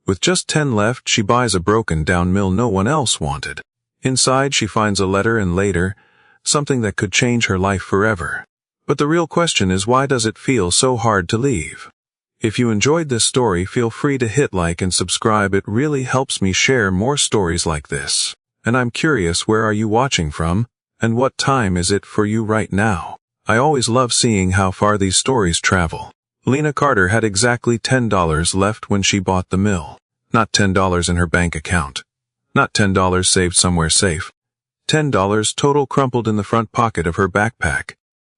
With just 10 left, she buys a broken-down mill no one else wanted. Inside, she finds a letter and later, something that could change her life forever. But the real question is, why does it feel so hard to leave? If you enjoyed this story, feel free to hit like and subscribe. It really helps me share more stories like this. And I'm curious, where are you watching from? And what time is it for you right now? I always love seeing how far these stories travel. Lena Carter had exactly $10 left when she bought the mill. Not $10 in her bank account. Not $10 saved somewhere safe. $10 total crumpled in the front pocket of her backpack,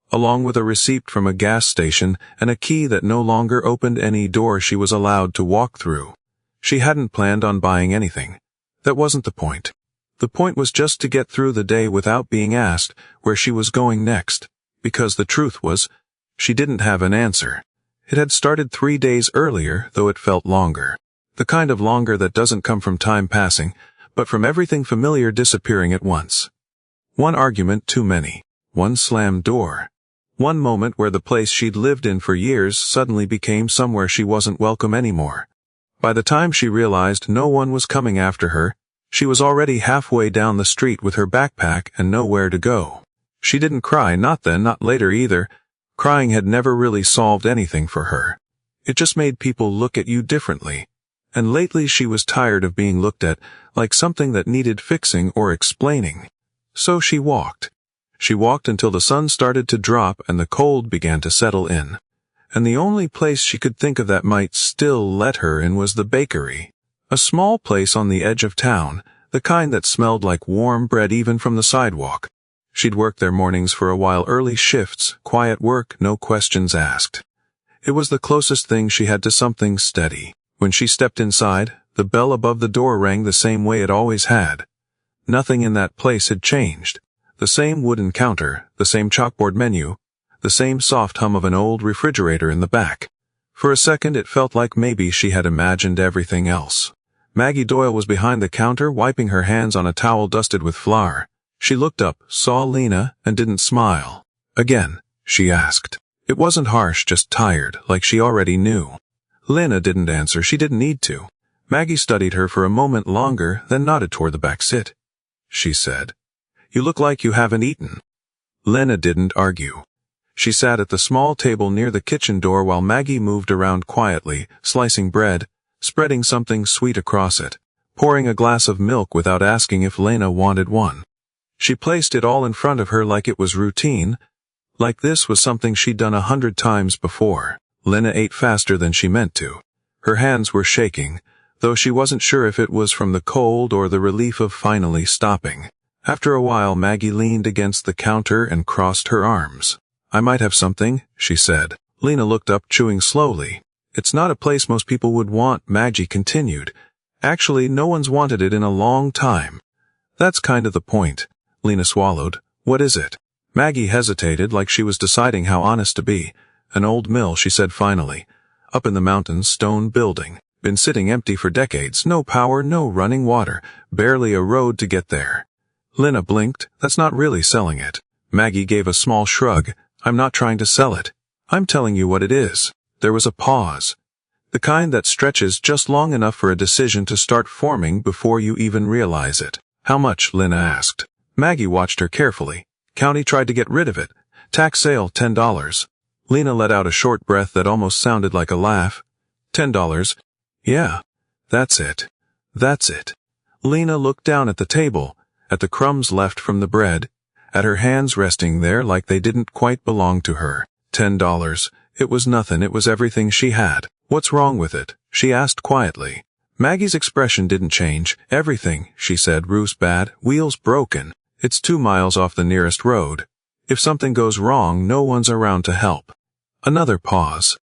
along with a receipt from a gas station and a key that no longer opened any door she was allowed to walk through. She hadn't planned on buying anything. That wasn't the point. The point was just to get through the day without being asked where she was going next, because the truth was, she didn't have an answer. It had started 3 days earlier, though it felt longer. The kind of longer that doesn't come from time passing, but from everything familiar disappearing at once. One argument too many. One slammed door. One moment where the place she'd lived in for years suddenly became somewhere she wasn't welcome anymore. By the time she realized no one was coming after her, she was already halfway down the street with her backpack and nowhere to go. She didn't cry, not then, not later either. Crying had never really solved anything for her. It just made people look at you differently. And lately she was tired of being looked at like something that needed fixing or explaining. So she walked. She walked until the sun started to drop and the cold began to settle in. And the only place she could think of that might still let her in was the bakery. A small place on the edge of town, the kind that smelled like warm bread even from the sidewalk. She'd work there mornings for a while, early shifts, quiet work, no questions asked. It was the closest thing she had to something steady. When she stepped inside, the bell above the door rang the same way it always had. Nothing in that place had changed. The same wooden counter, the same chalkboard menu, the same soft hum of an old refrigerator in the back. For a second it felt like maybe she had imagined everything else. Maggie Doyle was behind the counter, wiping her hands on a towel dusted with flour. She looked up, saw Lena, and didn't smile. Again, she asked. It wasn't harsh, just tired, like she already knew. Lena didn't answer. She didn't need to. Maggie studied her for a moment longer, then nodded toward the back. Sit, she said. You look like you haven't eaten. Lena didn't argue. She sat at the small table near the kitchen door while Maggie moved around quietly, slicing bread, spreading something sweet across it, pouring a glass of milk without asking if Lena wanted one. She placed it all in front of her like it was routine, like this was something she'd done 100 times before. Lena ate faster than she meant to. Her hands were shaking, though she wasn't sure if it was from the cold or the relief of finally stopping. After a while, Maggie leaned against the counter and crossed her arms. I might have something, she said. Lena looked up, chewing slowly. It's not a place most people would want, Maggie continued. Actually, no one's wanted it in a long time. That's kind of the point. Lena swallowed. What is it? Maggie hesitated, like she was deciding how honest to be. An old mill, she said finally. Up in the mountains, stone building. Been sitting empty for decades. No power, no running water. Barely a road to get there. Lena blinked. That's not really selling it. Maggie gave a small shrug. I'm not trying to sell it. I'm telling you what it is. There was a pause. The kind that stretches just long enough for a decision to start forming before you even realize it. How much? Lena asked. Maggie watched her carefully. County tried to get rid of it. Tax sale, $10. Lena let out a short breath that almost sounded like a laugh. $10. Yeah. That's it. That's it. Lena looked down at the table, at the crumbs left from the bread, at her hands resting there like they didn't quite belong to her. $10. It was nothing. It was everything she had. What's wrong with it? She asked quietly. Maggie's expression didn't change. Everything, she said. Roof's bad, wheels broken. It's 2 miles off the nearest road. If something goes wrong, no one's around to help. Another pause.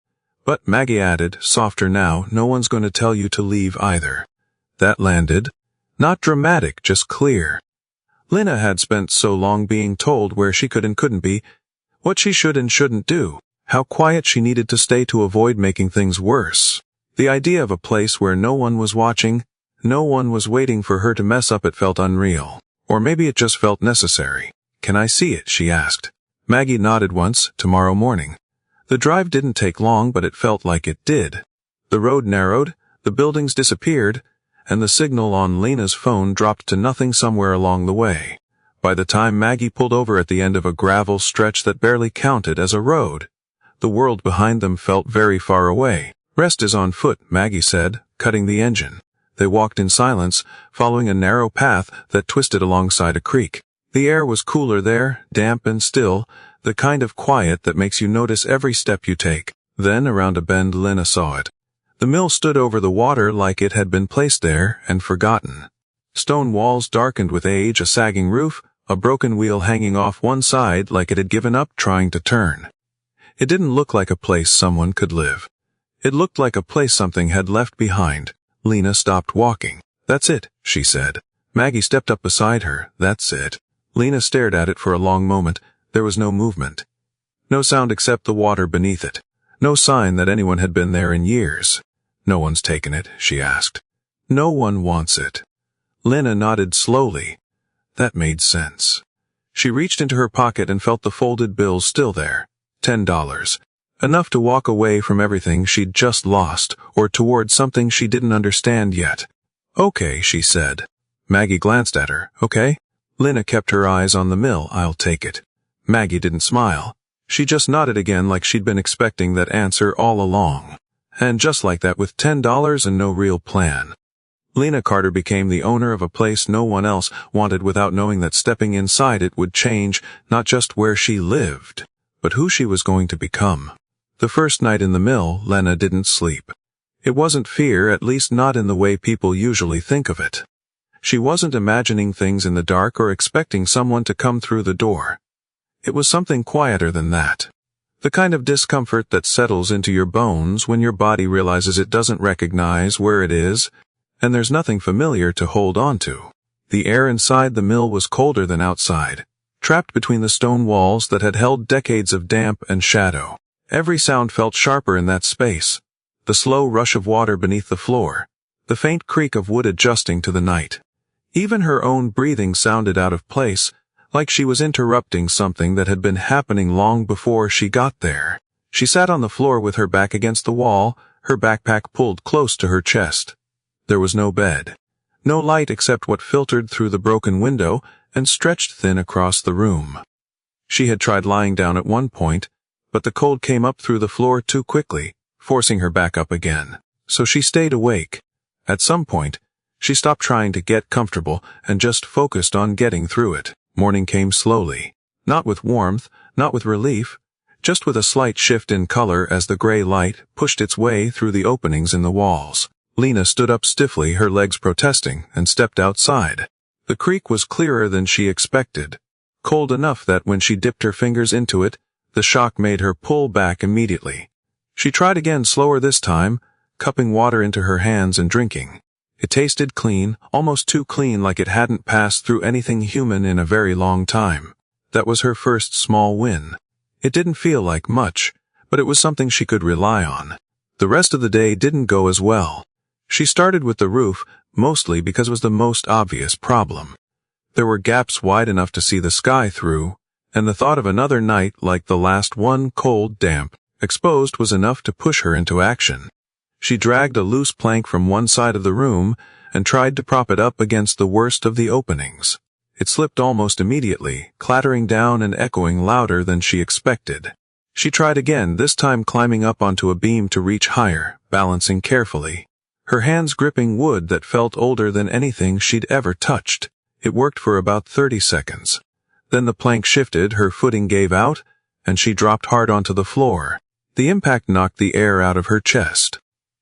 But Maggie added, softer now, no one's going to tell you to leave either. That landed. Not dramatic, just clear. Lena had spent so long being told where she could and couldn't be, what she should and shouldn't do, how quiet she needed to stay to avoid making things worse. The idea of a place where no one was watching, no one was waiting for her to mess up, it felt unreal. Or maybe it just felt necessary. Can I see it? She asked. Maggie nodded once. Tomorrow morning. The drive didn't take long, but it felt like it did. The road narrowed, The buildings disappeared, and the signal on Lena's phone dropped to nothing somewhere along the way. By the time Maggie pulled over at the end of a gravel stretch that barely counted as a road, the world behind them felt very far away. "Rest is on foot," Maggie said, cutting the engine. They walked in silence, following a narrow path that twisted alongside a creek. The air was cooler there, damp and still, the kind of quiet that makes you notice every step you take. Then, around a bend, Lena saw it. The mill stood over the water like it had been placed there and forgotten. Stone walls darkened with age, a sagging roof, a broken wheel hanging off one side like it had given up trying to turn. It didn't look like a place someone could live. It looked like a place something had left behind. Lena stopped walking. "That's it," she said. Maggie stepped up beside her. "That's it." Lena stared at it for a long moment. There was no movement. No sound except the water beneath it. No sign that anyone had been there in years. "No one's taken it?" she asked. "No one wants it." Lena nodded slowly. That made sense. She reached into her pocket and felt the folded bills still there. $10. Enough to walk away from everything she'd just lost, or toward something she didn't understand yet. "Okay," she said. Maggie glanced at her. "Okay?" Lena kept her eyes on the mill. "I'll take it." Maggie didn't smile. She just nodded again like she'd been expecting that answer all along. And just like that, with $10 and no real plan, Lena Carter became the owner of a place no one else wanted without knowing that stepping inside it would change not just where she lived, but who she was going to become. The first night in the mill, Lena didn't sleep. It wasn't fear, at least not in the way people usually think of it. She wasn't imagining things in the dark or expecting someone to come through the door. It was something quieter than that. The kind of discomfort that settles into your bones when your body realizes it doesn't recognize where it is, and there's nothing familiar to hold on to. The air inside the mill was colder than outside, trapped between the stone walls that had held decades of damp and shadow. Every sound felt sharper in that space. The slow rush of water beneath the floor, the faint creak of wood adjusting to the night. Even her own breathing sounded out of place, like she was interrupting something that had been happening long before she got there. She sat on the floor with her back against the wall, her backpack pulled close to her chest. There was no bed. No light except what filtered through the broken window and stretched thin across the room. She had tried lying down at one point, but the cold came up through the floor too quickly, forcing her back up again. So she stayed awake. At some point, she stopped trying to get comfortable and just focused on getting through it. Morning came slowly. Not with warmth, not with relief, just with a slight shift in color as the gray light pushed its way through the openings in the walls. Lena stood up stiffly, her legs protesting, and stepped outside. The creek was clearer than she expected, cold enough that when she dipped her fingers into it, the shock made her pull back immediately. She tried again, slower this time, cupping water into her hands and drinking. It tasted clean, almost too clean, like it hadn't passed through anything human in a very long time. That was her first small win. It didn't feel like much, but it was something she could rely on. The rest of the day didn't go as well. She started with the roof, mostly because it was the most obvious problem. There were gaps wide enough to see the sky through, and the thought of another night like the last one, cold, damp, exposed, was enough to push her into action. She dragged a loose plank from one side of the room and tried to prop it up against the worst of the openings. It slipped almost immediately, clattering down and echoing louder than she expected. She tried again, this time climbing up onto a beam to reach higher, balancing carefully, her hands gripping wood that felt older than anything she'd ever touched. It worked for about 30 seconds. Then the plank shifted, her footing gave out, and she dropped hard onto the floor. The impact knocked the air out of her chest.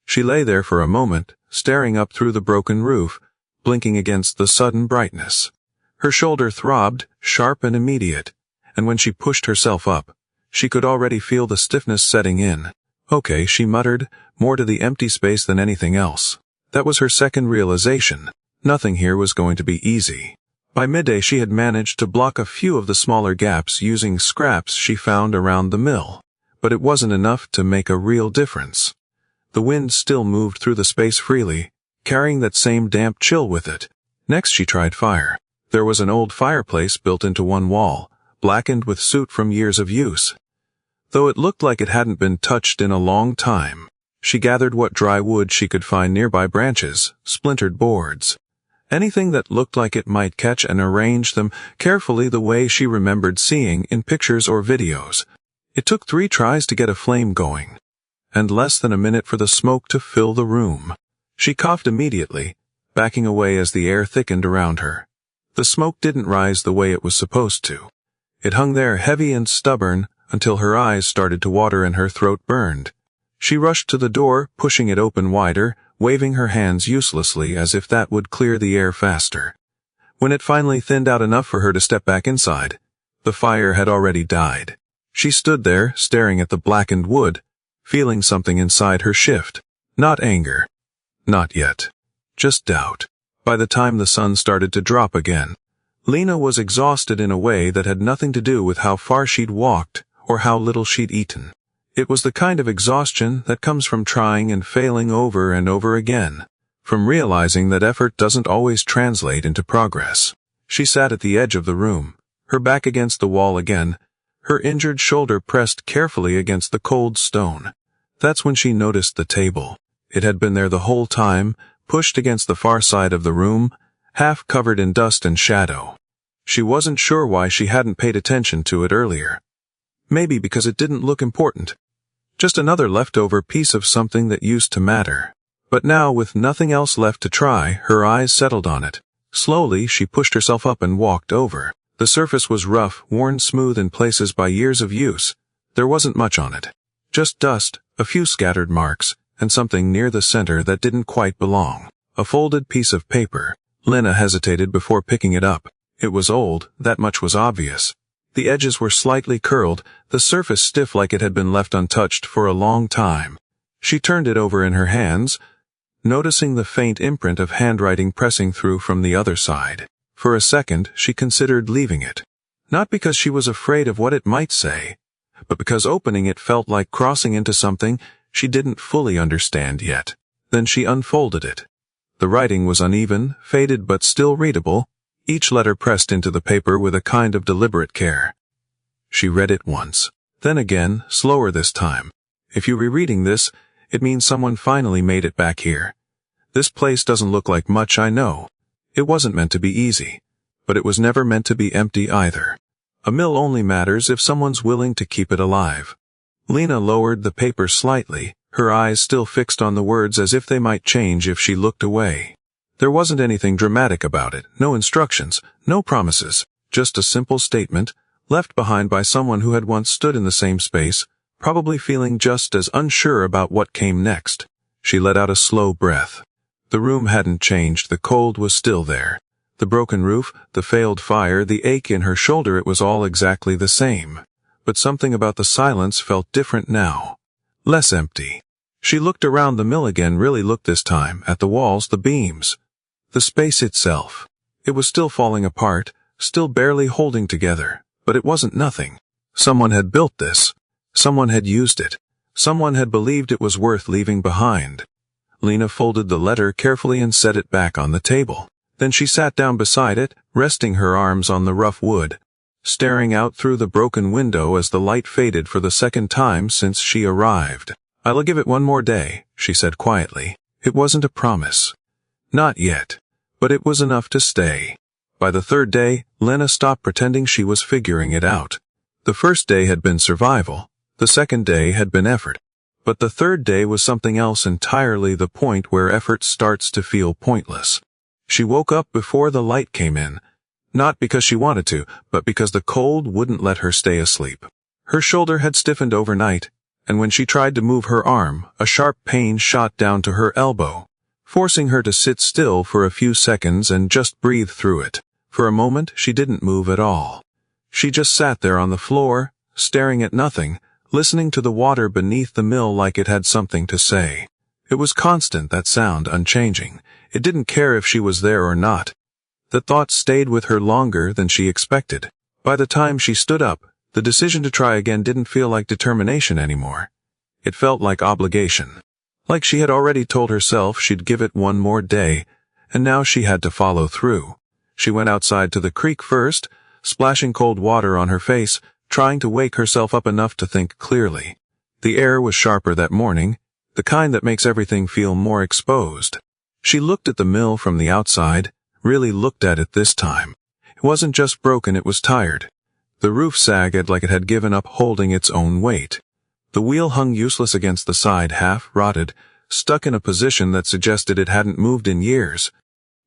She lay there for a moment, staring up through the broken roof, blinking against the sudden brightness. Her shoulder throbbed, sharp and immediate, and when she pushed herself up, she could already feel the stiffness setting in. "Okay," she muttered, more to the empty space than anything else. That was her second realization. Nothing here was going to be easy. By midday she had managed to block a few of the smaller gaps using scraps she found around the mill, but it wasn't enough to make a real difference. The wind still moved through the space freely, carrying that same damp chill with it. Next she tried fire. There was an old fireplace built into one wall, blackened with soot from years of use. Though it looked like it hadn't been touched in a long time, She gathered what dry wood she could find nearby, branches, splintered boards, anything that looked like it might catch, and arranged them carefully the way she remembered seeing in pictures or videos. It took 3 tries to get a flame going, and less than a minute for the smoke to fill the room. She coughed immediately, backing away as the air thickened around her. The smoke didn't rise the way it was supposed to. It hung there heavy and stubborn until her eyes started to water and her throat burned. She rushed to the door, pushing it open wider, waving her hands uselessly as if that would clear the air faster. When it finally thinned out enough for her to step back inside, the fire had already died. She stood there, staring at the blackened wood, feeling something inside her shift. Not anger. Not yet. Just doubt. By the time the sun started to drop again, Lena was exhausted in a way that had nothing to do with how far she'd walked or how little she'd eaten. It was the kind of exhaustion that comes from trying and failing over and over again, from realizing that effort doesn't always translate into progress. She sat at the edge of the room, her back against the wall again, her injured shoulder pressed carefully against the cold stone. That's when she noticed the table. It had been there the whole time, pushed against the far side of the room, half covered in dust and shadow. She wasn't sure why she hadn't paid attention to it earlier. Maybe because it didn't look important. Just another leftover piece of something that used to matter. But now, with nothing else left to try, her eyes settled on it. Slowly, she pushed herself up and walked over. The surface was rough, worn smooth in places by years of use. There wasn't much on it. Just dust, a few scattered marks, and something near the center that didn't quite belong. A folded piece of paper. Lena hesitated before picking it up. It was old, that much was obvious. The edges were slightly curled, the surface stiff like it had been left untouched for a long time. She turned it over in her hands, noticing the faint imprint of handwriting pressing through from the other side. For a second, she considered leaving it. Not because she was afraid of what it might say, but because opening it felt like crossing into something she didn't fully understand yet. Then she unfolded it. The writing was uneven, faded but still readable, each letter pressed into the paper with a kind of deliberate care. She read it once, then again, slower this time. If you're rereading this, it means someone finally made it back here. This place doesn't look like much, I know. It wasn't meant to be easy, but it was never meant to be empty either. A mill only matters if someone's willing to keep it alive. Lena lowered the paper slightly, her eyes still fixed on the words as if they might change if she looked away. There wasn't anything dramatic about it, no instructions, no promises, just a simple statement, left behind by someone who had once stood in the same space, probably feeling just as unsure about what came next. She let out a slow breath. The room hadn't changed, the cold was still there. The broken roof, the failed fire, the ache in her shoulder, it was all exactly the same. But something about the silence felt different now. Less empty. She looked around the mill again, really looked this time, at the walls, the beams. The space itself. It was still falling apart, still barely holding together, but it wasn't nothing. Someone had built this. Someone had used it. Someone had believed it was worth leaving behind. Lena folded the letter carefully and set it back on the table. Then she sat down beside it, resting her arms on the rough wood, staring out through the broken window as the light faded for the second time since she arrived. "I'll give it one more day," she said quietly. It wasn't a promise. Not yet. But it was enough to stay. By the third day, Lena stopped pretending she was figuring it out. The first day had been survival. The second day had been effort. But the third day was something else entirely, the point where effort starts to feel pointless. She woke up before the light came in. Not because she wanted to, but because the cold wouldn't let her stay asleep. Her shoulder had stiffened overnight, and when she tried to move her arm, a sharp pain shot down to her elbow, forcing her to sit still for a few seconds and just breathe through it. For a moment, she didn't move at all. She just sat there on the floor, staring at nothing, listening to the water beneath the mill like it had something to say. It was constant, that sound, unchanging. It didn't care if she was there or not. The thought stayed with her longer than she expected. By the time she stood up, the decision to try again didn't feel like determination anymore. It felt like obligation. Like she had already told herself she'd give it one more day, and now she had to follow through. She went outside to the creek first, splashing cold water on her face, trying to wake herself up enough to think clearly. The air was sharper that morning, the kind that makes everything feel more exposed. She looked at the mill from the outside, really looked at it this time. It wasn't just broken, it was tired. The roof sagged like it had given up holding its own weight. The wheel hung useless against the side, half rotted, stuck in a position that suggested it hadn't moved in years.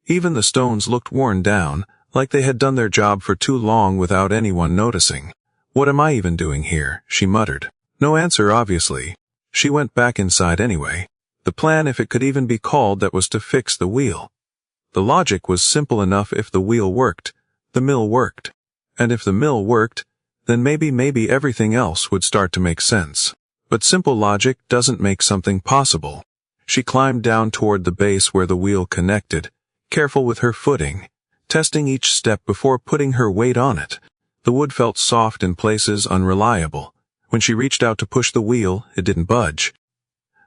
Even the stones looked worn down, like they had done their job for too long without anyone noticing. "What am I even doing here?" she muttered. No answer, obviously. She went back inside anyway. The plan, if it could even be called that, was to fix the wheel. The logic was simple enough. If the wheel worked, the mill worked. And if the mill worked, then maybe everything else would start to make sense. But simple logic doesn't make something possible. She climbed down toward the base where the wheel connected, careful with her footing, testing each step before putting her weight on it. The wood felt soft in places, unreliable. When she reached out to push the wheel, it didn't budge.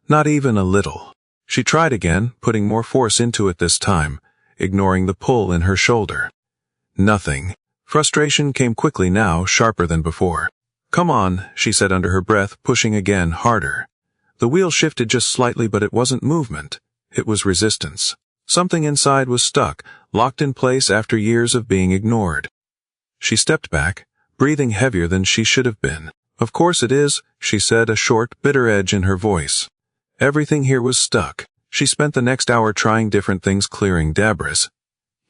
Not even a little. She tried again, putting more force into it this time, ignoring the pull in her shoulder. Nothing. Frustration came quickly now, sharper than before. "Come on," she said under her breath, pushing again, harder. The wheel shifted just slightly, but it wasn't movement. It was resistance. Something inside was stuck, locked in place after years of being ignored. She stepped back, breathing heavier than she should have been. "Of course it is," she said, a short, bitter edge in her voice. Everything here was stuck. She spent the next hour trying different things, clearing debris,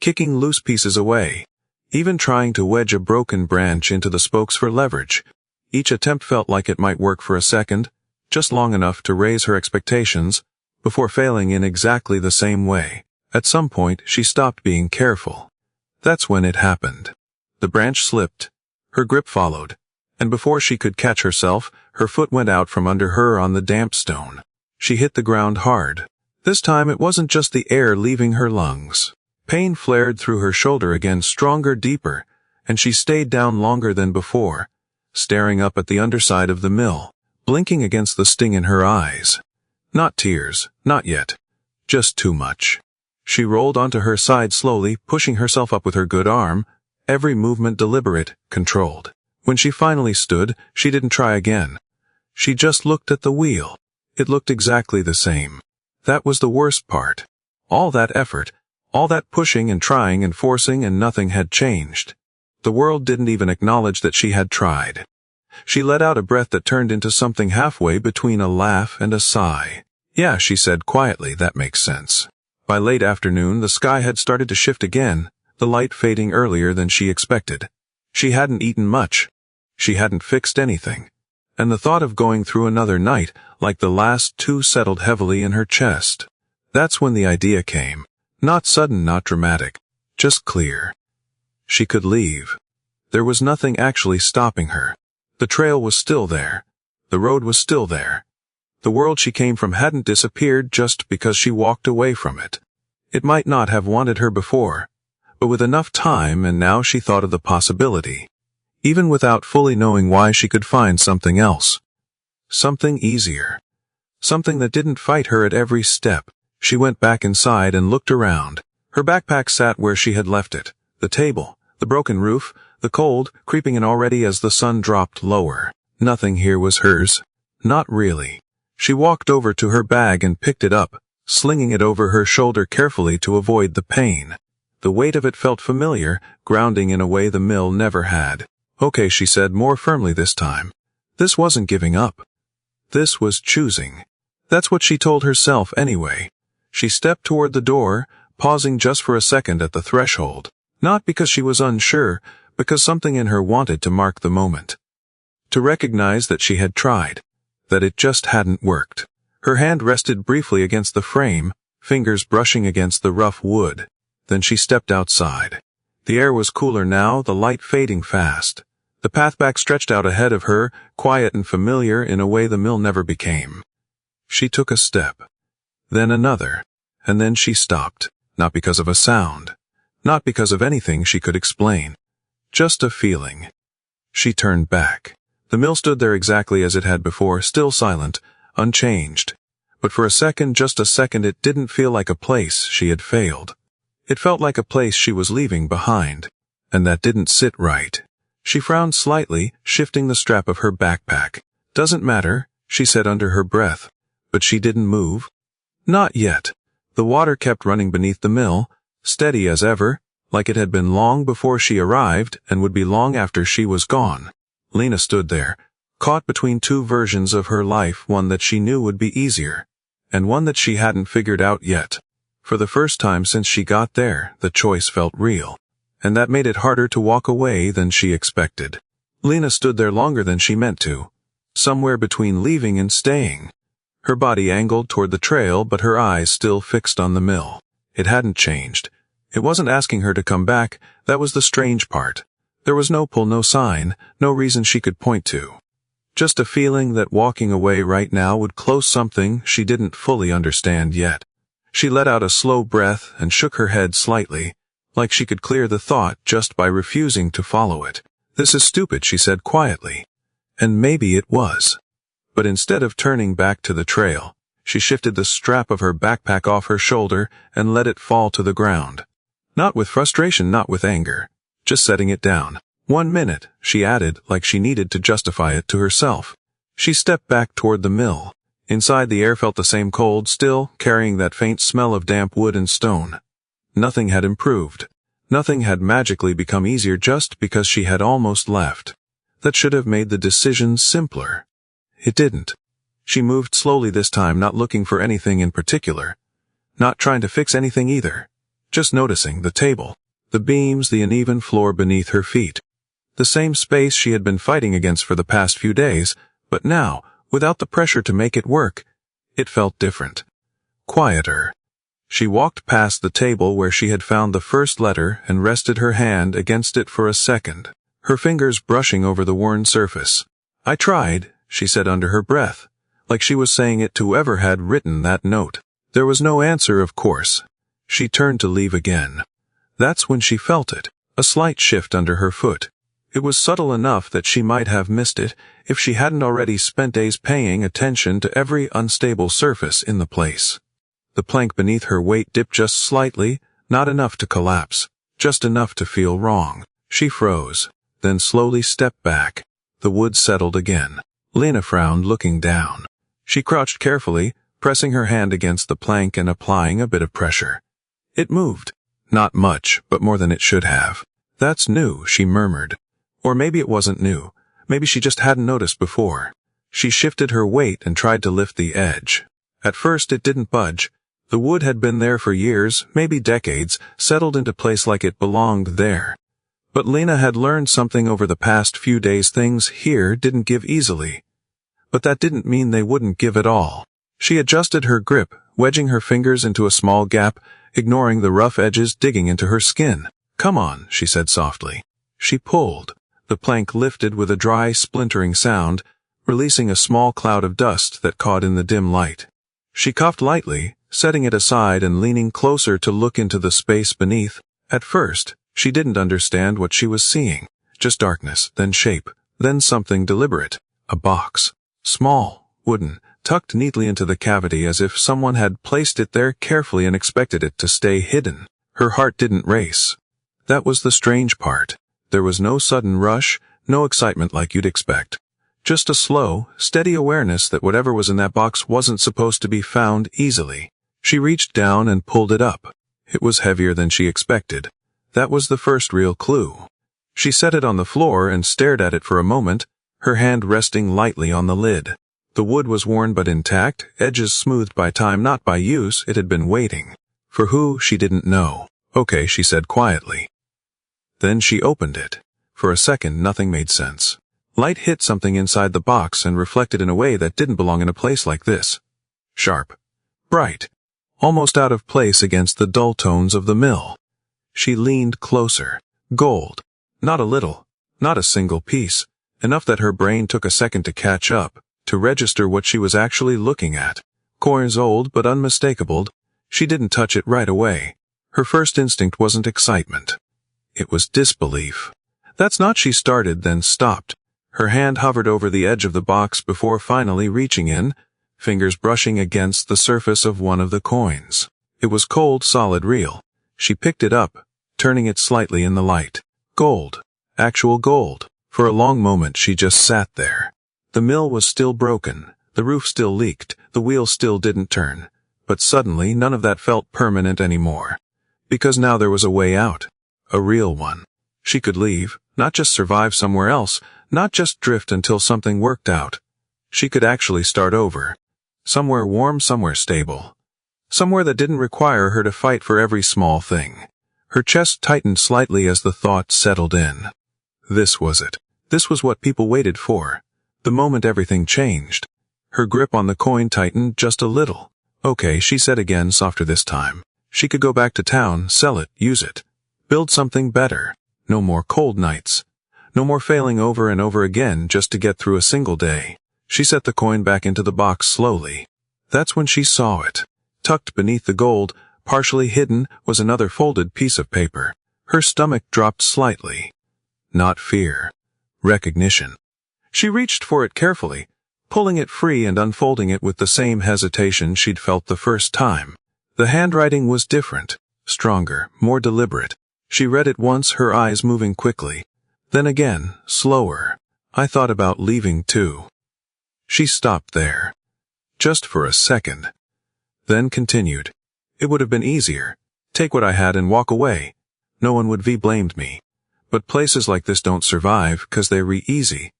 kicking loose pieces away, even trying to wedge a broken branch into the spokes for leverage. Each attempt felt like it might work for a second, just long enough to raise her expectations, before failing in exactly the same way. At some point, she stopped being careful. That's when it happened. The branch slipped. Her grip followed, and before she could catch herself, her foot went out from under her on the damp stone. She hit the ground hard. This time it wasn't just the air leaving her lungs. Pain flared through her shoulder again, stronger, deeper, and she stayed down longer than before, staring up at the underside of the mill, blinking against the sting in her eyes. Not tears, not yet. Just too much. She rolled onto her side slowly, pushing herself up with her good arm, every movement deliberate, controlled. When she finally stood, she didn't try again. She just looked at the wheel. It looked exactly the same. That was the worst part. All that effort, all that pushing and trying and forcing, and nothing had changed. The world didn't even acknowledge that she had tried. She let out a breath that turned into something halfway between a laugh and a sigh. "Yeah," she said quietly, "that makes sense." By late afternoon, the sky had started to shift again, the light fading earlier than she expected. She hadn't eaten much. She hadn't fixed anything. And the thought of going through another night, like the last two, settled heavily in her chest. That's when the idea came. Not sudden, not dramatic. Just clear. She could leave. There was nothing actually stopping her. The trail was still there. The road was still there. The world she came from hadn't disappeared just because she walked away from it. It might not have wanted her before, but with enough time, and now she thought of the possibility. Even without fully knowing why, she could find something else. Something easier. Something that didn't fight her at every step. She went back inside and looked around. Her backpack sat where she had left it. The table, the broken roof, the cold, creeping in already as the sun dropped lower. Nothing here was hers. Not really. She walked over to her bag and picked it up, slinging it over her shoulder carefully to avoid the pain. The weight of it felt familiar, grounding in a way the mill never had. "Okay," she said more firmly this time. This wasn't giving up. This was choosing. That's what she told herself anyway. She stepped toward the door, pausing just for a second at the threshold. Not because she was unsure, because something in her wanted to mark the moment. To recognize that she had tried. That it just hadn't worked. Her hand rested briefly against the frame, fingers brushing against the rough wood. Then she stepped outside. The air was cooler now, the light fading fast. The path back stretched out ahead of her, quiet and familiar in a way the mill never became. She took a step. Then another. And then she stopped. Not because of a sound. Not because of anything she could explain. Just a feeling. She turned back. The mill stood there exactly as it had before, still silent, unchanged. But for a second, just a second, it didn't feel like a place she had failed. It felt like a place she was leaving behind. And that didn't sit right. She frowned slightly, shifting the strap of her backpack. "Doesn't matter," she said under her breath. But she didn't move. Not yet. The water kept running beneath the mill, steady as ever, like it had been long before she arrived and would be long after she was gone. Lena stood there, caught between two versions of her life, one that she knew would be easier, and one that she hadn't figured out yet. For the first time since she got there, the choice felt real, and that made it harder to walk away than she expected. Lena stood there longer than she meant to, somewhere between leaving and staying. Her body angled toward the trail, but her eyes still fixed on the mill. It hadn't changed. It wasn't asking her to come back. That was the strange part. There was no pull, no sign, no reason she could point to. Just a feeling that walking away right now would close something she didn't fully understand yet. She let out a slow breath and shook her head slightly, like she could clear the thought just by refusing to follow it. "This is stupid," she said quietly. And maybe it was. But instead of turning back to the trail, she shifted the strap of her backpack off her shoulder and let it fall to the ground. Not with frustration, not with anger, just setting it down. 1 minute, she added, like she needed to justify it to herself. She stepped back toward the mill. Inside, the air felt the same cold, still carrying that faint smell of damp wood and stone. Nothing had improved. Nothing had magically become easier just because she had almost left. That should have made the decision simpler. It didn't. She moved slowly this time, not looking for anything in particular. Not trying to fix anything either. Just noticing the table, the beams, the uneven floor beneath her feet. The same space she had been fighting against for the past few days, but now, without the pressure to make it work, it felt different. Quieter. She walked past the table where she had found the first letter and rested her hand against it for a second, her fingers brushing over the worn surface. "I tried," she said under her breath, like she was saying it to whoever had written that note. There was no answer, of course. She turned to leave again. That's when she felt it, a slight shift under her foot. It was subtle enough that she might have missed it if she hadn't already spent days paying attention to every unstable surface in the place. The plank beneath her weight dipped just slightly, not enough to collapse, just enough to feel wrong. She froze, then slowly stepped back. The wood settled again. Lena frowned, looking down. She crouched carefully, pressing her hand against the plank and applying a bit of pressure. It moved. Not much, but more than it should have. "That's new," she murmured. Or maybe it wasn't new. Maybe she just hadn't noticed before. She shifted her weight and tried to lift the edge. At first it didn't budge. The wood had been there for years, maybe decades, settled into place like it belonged there. But Lena had learned something over the past few days. Things here didn't give easily. But that didn't mean they wouldn't give at all. She adjusted her grip, wedging her fingers into a small gap, ignoring the rough edges digging into her skin. "Come on," she said softly. She pulled. The plank lifted with a dry, splintering sound, releasing a small cloud of dust that caught in the dim light. She coughed lightly, setting it aside and leaning closer to look into the space beneath. At first, she didn't understand what she was seeing. Just darkness, then shape, then something deliberate. A box. Small, wooden, tucked neatly into the cavity as if someone had placed it there carefully and expected it to stay hidden. Her heart didn't race. That was the strange part. There was no sudden rush, no excitement like you'd expect. Just a slow, steady awareness that whatever was in that box wasn't supposed to be found easily. She reached down and pulled it up. It was heavier than she expected. That was the first real clue. She set it on the floor and stared at it for a moment, her hand resting lightly on the lid. The wood was worn but intact, edges smoothed by time, not by use. It had been waiting. For who, she didn't know. "Okay," she said quietly. Then she opened it. For a second, nothing made sense. Light hit something inside the box and reflected in a way that didn't belong in a place like this. Sharp. Bright. Almost out of place against the dull tones of the mill. She leaned closer. Gold. Not a little. Not a single piece. Enough that her brain took a second to catch up, to register what she was actually looking at. Coins old but unmistakable. She didn't touch it right away. Her first instinct wasn't excitement. It was disbelief. "That's not," she started, then stopped. Her hand hovered over the edge of the box before finally reaching in, fingers brushing against the surface of one of the coins. It was cold, solid, real. She picked it up, turning it slightly in the light. Gold. Actual gold. For a long moment she just sat there. The mill was still broken, The roof still leaked, the wheels still didn't turn. But suddenly none of that felt permanent anymore. Because now there was a way out. A real one. She could leave, not just survive somewhere else, not just drift until something worked out. She could actually start over. Somewhere warm, somewhere stable. Somewhere that didn't require her to fight for every small thing. Her chest tightened slightly as the thought settled in. This was it. This was what people waited for. The moment everything changed. Her grip on the coin tightened just a little. Okay, she said again, softer this time. She could go back to town, sell it, use it. Build something better. No more cold nights. No more failing over and over again just to get through a single day. She set the coin back into the box slowly. That's when she saw it. Tucked beneath the gold, partially hidden, was another folded piece of paper. Her stomach dropped slightly. Not fear. Recognition. She reached for it carefully, pulling it free and unfolding it with the same hesitation she'd felt the first time. The handwriting was different, stronger, more deliberate. She read it once, her eyes moving quickly. Then again, slower. I thought about leaving too. She stopped there. Just for a second. Then continued. It would have been easier. Take what I had and walk away. No one would have blamed me. But places like this don't survive 'cause they're easy.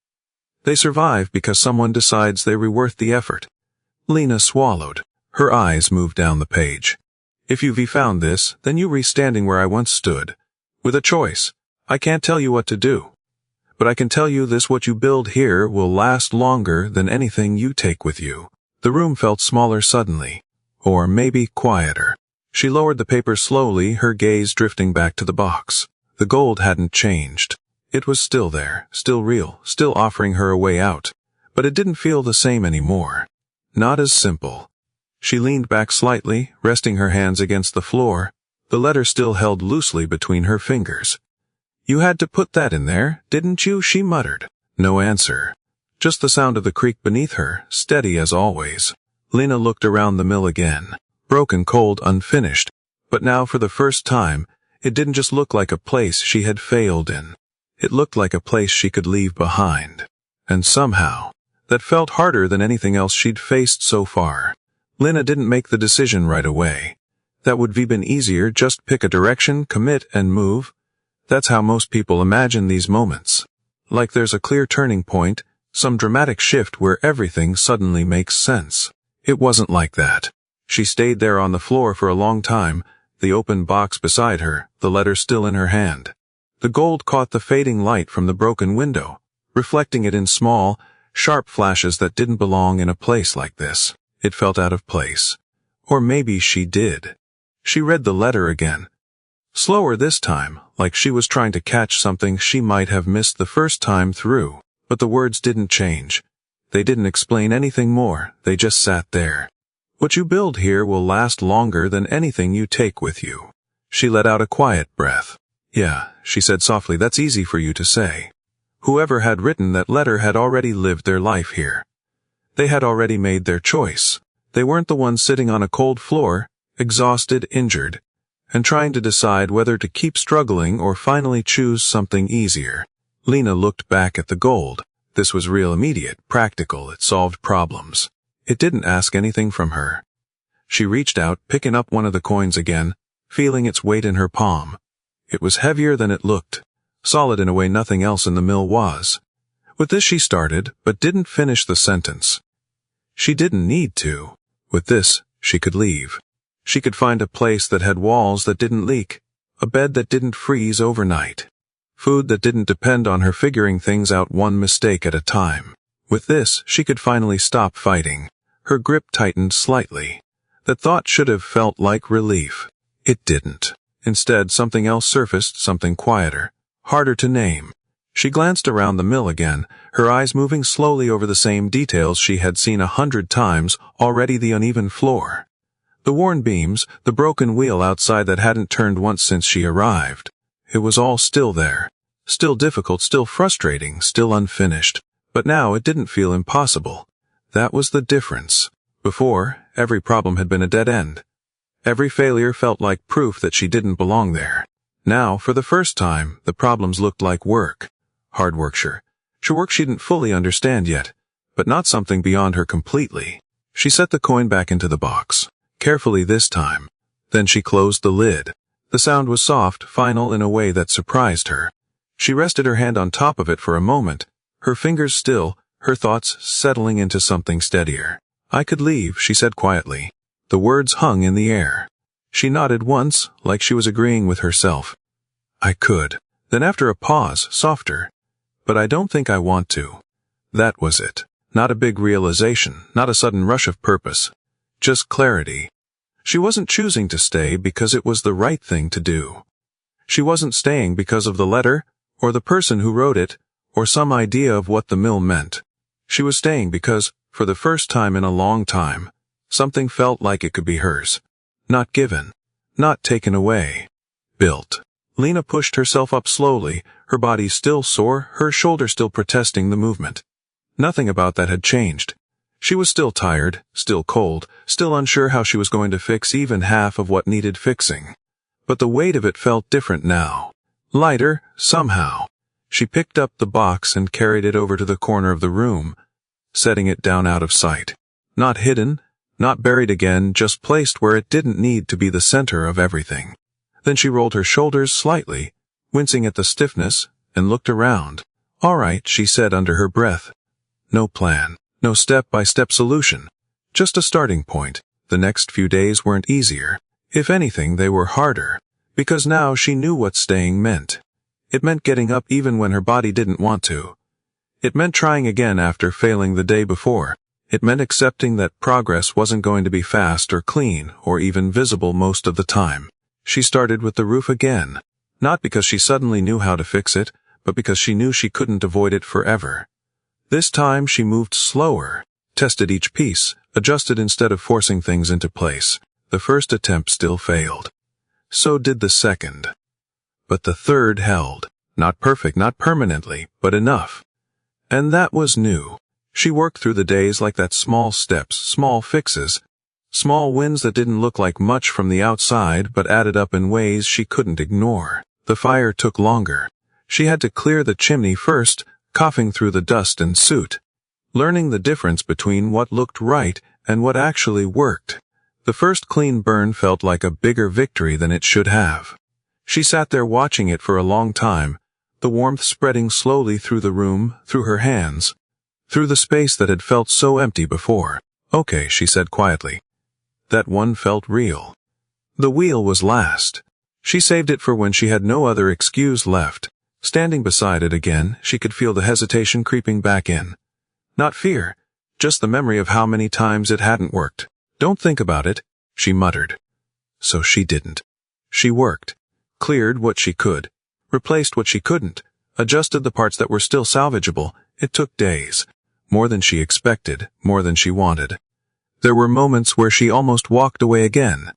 They survive because someone decides they're worth the effort. Lena swallowed. Her eyes moved down the page. If you've found this, then you standing where I once stood. With a choice. I can't tell you what to do. But I can tell you this: what you build here will last longer than anything you take with you. The room felt smaller suddenly. Or maybe quieter. She lowered the paper slowly, her gaze drifting back to the box. The gold hadn't changed. It was still there, still real, still offering her a way out. But it didn't feel the same anymore. Not as simple. She leaned back slightly, resting her hands against the floor, the letter still held loosely between her fingers. You had to put that in there, didn't you? She muttered. No answer. Just the sound of the creek beneath her, steady as always. Lena looked around the mill again. Broken, cold, unfinished. But now, for the first time, it didn't just look like a place she had failed in. It looked like a place she could leave behind. And somehow, that felt harder than anything else she'd faced so far. Lena didn't make the decision right away. That would have been easier, just pick a direction, commit, and move. That's how most people imagine these moments. Like there's a clear turning point, some dramatic shift where everything suddenly makes sense. It wasn't like that. She stayed there on the floor for a long time, the open box beside her, the letter still in her hand. The gold caught the fading light from the broken window, reflecting it in small, sharp flashes that didn't belong in a place like this. It felt out of place. Or maybe she did. She read the letter again. Slower this time, like she was trying to catch something she might have missed the first time through. But the words didn't change. They didn't explain anything more, they just sat there. What you build here will last longer than anything you take with you. She let out a quiet breath. Yeah, she said softly, that's easy for you to say. Whoever had written that letter had already lived their life here. They had already made their choice. They weren't the ones sitting on a cold floor, exhausted, injured, and trying to decide whether to keep struggling or finally choose something easier. Lena looked back at the gold. This was real, immediate, practical, it solved problems. It didn't ask anything from her. She reached out, picking up one of the coins again, feeling its weight in her palm. It was heavier than it looked, solid in a way nothing else in the mill was. With this she started, but didn't finish the sentence. She didn't need to. With this, she could leave. She could find a place that had walls that didn't leak, a bed that didn't freeze overnight, food that didn't depend on her figuring things out one mistake at a time. With this, she could finally stop fighting. Her grip tightened slightly. The thought should have felt like relief. It didn't. Instead, something else surfaced, something quieter, harder to name. She glanced around the mill again, her eyes moving slowly over the same details she had seen 100 times already: the uneven floor, the worn beams, the broken wheel outside that hadn't turned once since she arrived. It was all still there. Still difficult, still frustrating, still unfinished. But now it didn't feel impossible. That was the difference. Before, every problem had been a dead end. Every failure felt like proof that she didn't belong there. Now, for the first time, the problems looked like work. Hard work, sure. Work she didn't fully understand yet, but not something beyond her completely. She set the coin back into the box, carefully this time. Then she closed the lid. The sound was soft, final in a way that surprised her. She rested her hand on top of it for a moment, her fingers still, her thoughts settling into something steadier. "I could leave," she said quietly. The words hung in the air. She nodded once, like she was agreeing with herself. "I could." Then after a pause, softer. "But I don't think I want to." That was it. Not a big realization, not a sudden rush of purpose. Just clarity. She wasn't choosing to stay because it was the right thing to do. She wasn't staying because of the letter, or the person who wrote it, or some idea of what the mill meant. She was staying because, for the first time in a long time, something felt like it could be hers. Not given. Not taken away. Built. Lena pushed herself up slowly, her body still sore, her shoulder still protesting the movement. Nothing about that had changed. She was still tired, still cold, still unsure how she was going to fix even half of what needed fixing. But the weight of it felt different now. Lighter, somehow. She picked up the box and carried it over to the corner of the room, setting it down out of sight. Not hidden, not buried again, just placed where it didn't need to be the center of everything. Then she rolled her shoulders slightly, wincing at the stiffness, and looked around. "All right," she said under her breath. No plan. No step-by-step solution. Just a starting point. The next few days weren't easier. If anything, they were harder. Because now she knew what staying meant. It meant getting up even when her body didn't want to. It meant trying again after failing the day before. It meant accepting that progress wasn't going to be fast or clean or even visible most of the time. She started with the roof again. Not because she suddenly knew how to fix it, but because she knew she couldn't avoid it forever. This time she moved slower, tested each piece, adjusted instead of forcing things into place. The first attempt still failed. So did the second. But the third held. Not perfect, not permanently, but enough. And that was new. She worked through the days like that, small steps, small fixes, small wins that didn't look like much from the outside but added up in ways she couldn't ignore. The fire took longer. She had to clear the chimney first, coughing through the dust and soot, learning the difference between what looked right and what actually worked. The first clean burn felt like a bigger victory than it should have. She sat there watching it for a long time, the warmth spreading slowly through the room, through her hands, through the space that had felt so empty before. "Okay," she said quietly. That one felt real. The wheel was last. She saved it for when she had no other excuse left. Standing beside it again, she could feel the hesitation creeping back in. Not fear, just the memory of how many times it hadn't worked. "Don't think about it," she muttered. So she didn't. She worked, cleared what she could, replaced what she couldn't, adjusted the parts that were still salvageable. It took days. More than she expected, more than she wanted. There were moments where she almost walked away again.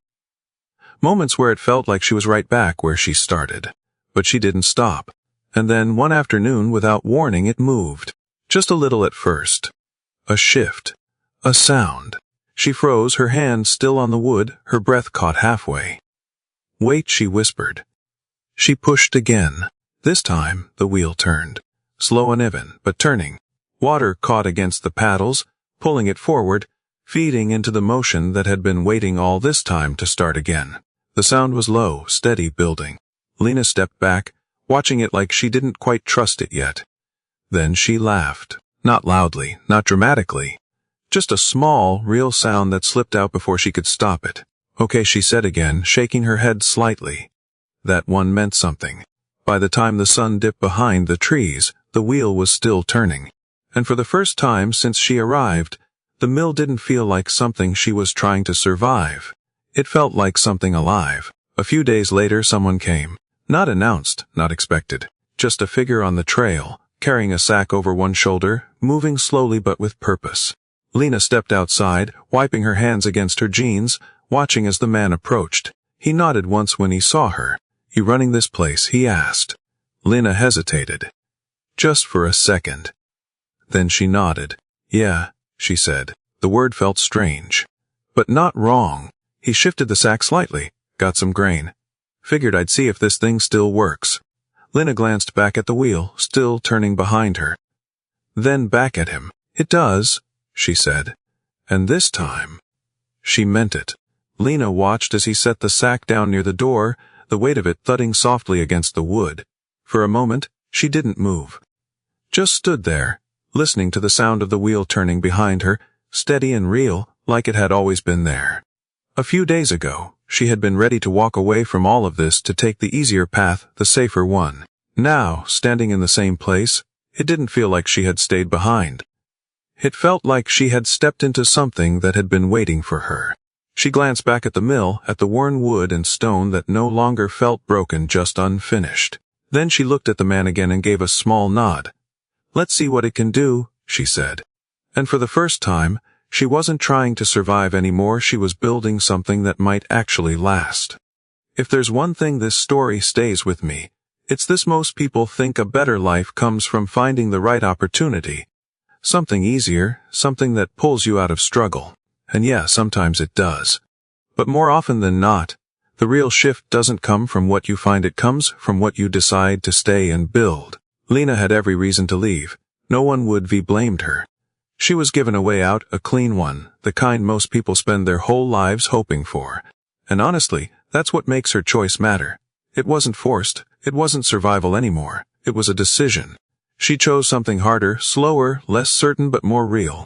Moments where it felt like she was right back where she started. But she didn't stop. And then one afternoon, without warning, it moved. Just a little at first. A shift. A sound. She froze, her hand still on the wood, her breath caught halfway. "Wait," she whispered. She pushed again. This time, the wheel turned. Slow and even, but turning. Water caught against the paddles, pulling it forward, feeding into the motion that had been waiting all this time to start again. The sound was low, steady, building. Lena stepped back, watching it like she didn't quite trust it yet. Then she laughed. Not loudly, not dramatically. Just a small, real sound that slipped out before she could stop it. "Okay," she said again, shaking her head slightly. That one meant something. By the time the sun dipped behind the trees, the wheel was still turning. And for the first time since she arrived, the mill didn't feel like something she was trying to survive. It felt like something alive. A few days later, someone came. Not announced, not expected. Just a figure on the trail, carrying a sack over one shoulder, moving slowly but with purpose. Lena stepped outside, wiping her hands against her jeans, watching as the man approached. He nodded once when he saw her. "You running this place?" he asked. Lena hesitated. Just for a second. Then she nodded. "Yeah," she said. The word felt strange. But not wrong. He shifted the sack slightly. "Got some grain. Figured I'd see if this thing still works." Lena glanced back at the wheel, still turning behind her. Then back at him. "It does," she said. And this time, she meant it. Lena watched as he set the sack down near the door, the weight of it thudding softly against the wood. For a moment, she didn't move. Just stood there, listening to the sound of the wheel turning behind her, steady and real, like it had always been there. A few days ago, she had been ready to walk away from all of this to take the easier path, the safer one. Now, standing in the same place, it didn't feel like she had stayed behind. It felt like she had stepped into something that had been waiting for her. She glanced back at the mill, at the worn wood and stone that no longer felt broken, just unfinished. Then she looked at the man again and gave a small nod. "Let's see what it can do," she said. And for the first time, she wasn't trying to survive anymore, she was building something that might actually last. If there's one thing this story stays with me, it's this: most people think a better life comes from finding the right opportunity. Something easier, something that pulls you out of struggle. And yeah, sometimes it does. But more often than not, the real shift doesn't come from what you find, it comes from what you decide to stay and build. Lena had every reason to leave. No one would have blamed her. She was given a way out, a clean one, the kind most people spend their whole lives hoping for. And honestly, that's what makes her choice matter. It wasn't forced, it wasn't survival anymore, it was a decision. She chose something harder, slower, less certain, but more real.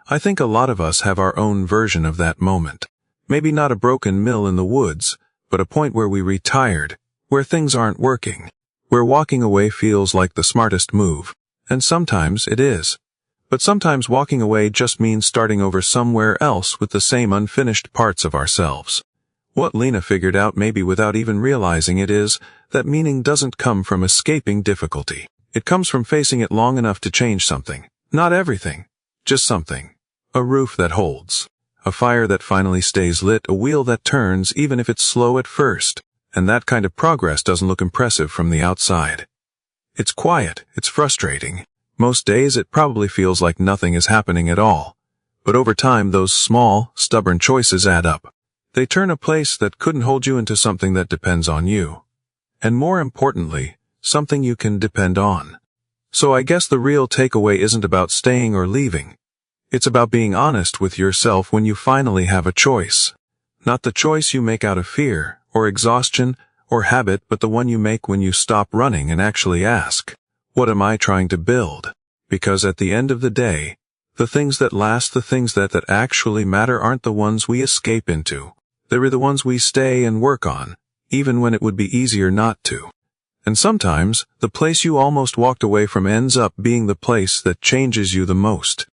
I think a lot of us have our own version of that moment. Maybe not a broken mill in the woods, but a point where we retired, where things aren't working, where walking away feels like the smartest move. And sometimes it is. But sometimes walking away just means starting over somewhere else with the same unfinished parts of ourselves. What Lena figured out, maybe without even realizing it, is that meaning doesn't come from escaping difficulty. It comes from facing it long enough to change something. Not everything, just something. A roof that holds. A fire that finally stays lit, a wheel that turns even if it's slow at first. And that kind of progress doesn't look impressive from the outside. It's quiet, it's frustrating. Most days it probably feels like nothing is happening at all. But over time those small, stubborn choices add up. They turn a place that couldn't hold you into something that depends on you. And more importantly, something you can depend on. So I guess the real takeaway isn't about staying or leaving. It's about being honest with yourself when you finally have a choice. Not the choice you make out of fear, or exhaustion, or habit, but the one you make when you stop running and actually ask, what am I trying to build? Because at the end of the day, the things that last, the things that actually matter, aren't the ones we escape into. They're the ones we stay and work on, even when it would be easier not to. And sometimes, the place you almost walked away from ends up being the place that changes you the most.